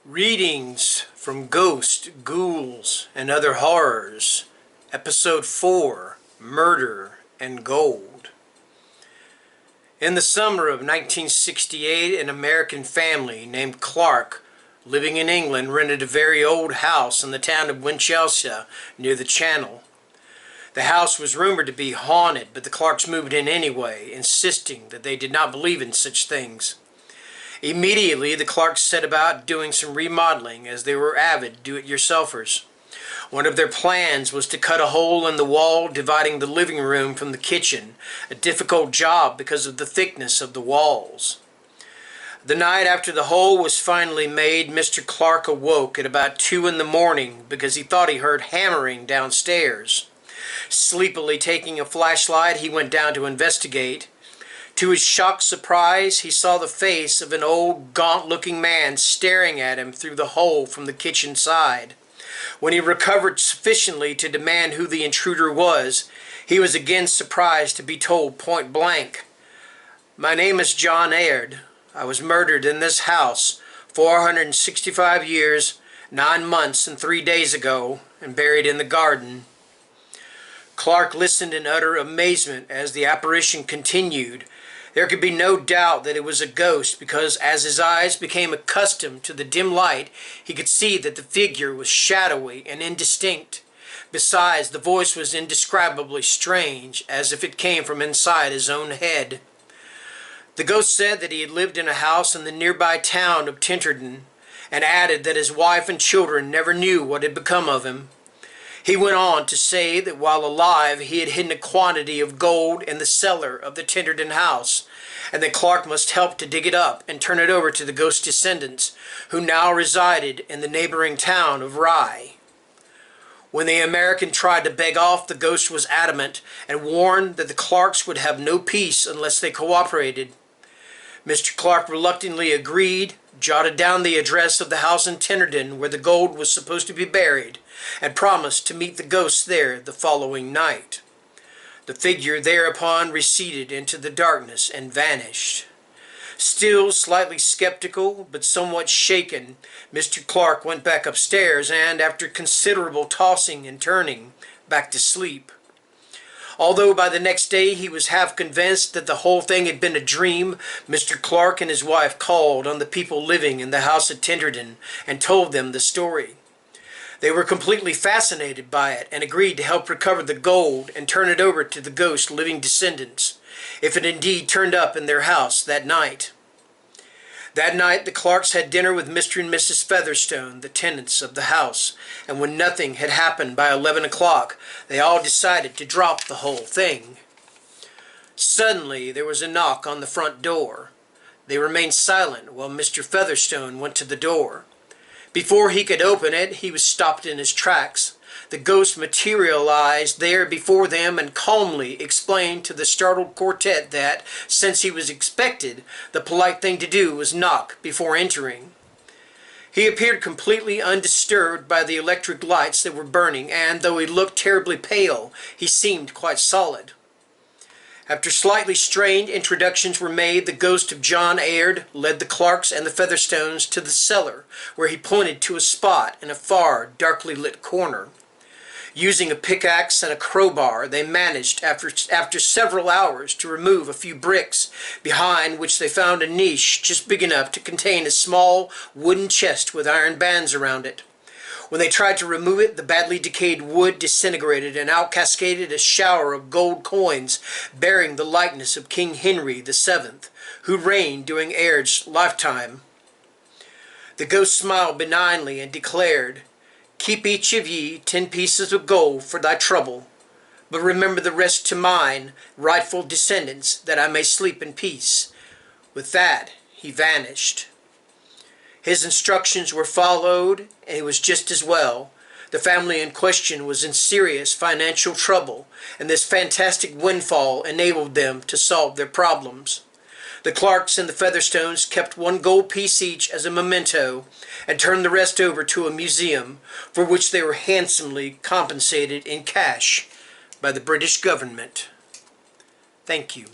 Readings from Ghosts, Ghouls, and Other Horrors, Episode 4, Murder and Gold. In the summer of 1968, an American family named Clark, living in England, rented a very old house in the town of Winchelsea near the Channel. The house was rumored to be haunted, but the Clarks moved in anyway, insisting that they did not believe in such things. Immediately, the Clarks set about doing some remodeling, as they were avid do-it-yourselfers. One of their plans was to cut a hole in the wall dividing the living room from the kitchen, a difficult job because of the thickness of the walls. The night after the hole was finally made, Mr. Clark awoke at about 2 in the morning because he thought he heard hammering downstairs. Sleepily taking a flashlight, he went down to investigate. To his shocked surprise, he saw the face of an old, gaunt-looking man staring at him through the hole from the kitchen side. When he recovered sufficiently to demand who the intruder was, he was again surprised to be told point blank, "My name is John Aird. I was murdered in this house 465 years, 9 months, and 3 days ago, and buried in the garden." Clark listened in utter amazement as the apparition continued. There could be no doubt that it was a ghost because as his eyes became accustomed to the dim light, he could see that the figure was shadowy and indistinct. Besides, the voice was indescribably strange, as if it came from inside his own head. The ghost said that he had lived in a house in the nearby town of Tinterden, and added that his wife and children never knew what had become of him. He went on to say that while alive he had hidden a quantity of gold in the cellar of the Tinterden house, and that Clark must help to dig it up and turn it over to the ghost's descendants, who now resided in the neighboring town of Rye. When the American tried to beg off, the ghost was adamant and warned that the Clarks would have no peace unless they cooperated. Mr. Clark reluctantly agreed, jotted down the address of the house in Tinterden where the gold was supposed to be buried, and promised to meet the ghost there the following night. The figure thereupon receded into the darkness and vanished. Still slightly skeptical, but somewhat shaken, Mr. Clark went back upstairs and, after considerable tossing and turning, back to sleep. Although by the next day he was half convinced that the whole thing had been a dream, Mr. Clark and his wife called on the people living in the house at Tinterden and told them the story. They were completely fascinated by it and agreed to help recover the gold and turn it over to the ghost's living descendants, if it indeed turned up in their house that night. That night the Clarks had dinner with Mr. and Mrs. Featherstone, the tenants of the house, and when nothing had happened by 11 o'clock, they all decided to drop the whole thing. Suddenly there was a knock on the front door. They remained silent while Mr. Featherstone went to the door. Before he could open it, he was stopped in his tracks. The ghost materialized there before them and calmly explained to the startled quartet that, since he was expected, the polite thing to do was knock before entering. He appeared completely undisturbed by the electric lights that were burning, and though he looked terribly pale, he seemed quite solid. After slightly strained introductions were made, the ghost of John Aird led the Clarks and the Featherstones to the cellar, where he pointed to a spot in a far, darkly lit corner. Using a pickaxe and a crowbar, they managed, after several hours, to remove a few bricks, behind which they found a niche just big enough to contain a small wooden chest with iron bands around it. When they tried to remove it, the badly decayed wood disintegrated and out cascaded a shower of gold coins bearing the likeness of King Henry VII, who reigned during Aird's lifetime. The ghost smiled benignly and declared, "Keep each of ye 10 pieces of gold for thy trouble, but remember the rest to mine, rightful descendants, that I may sleep in peace." With that, he vanished. His instructions were followed, and it was just as well. The family in question was in serious financial trouble, and this fantastic windfall enabled them to solve their problems. The Clarks and the Featherstones kept 1 gold piece each as a memento, and turned the rest over to a museum, for which they were handsomely compensated in cash by the British government. Thank you.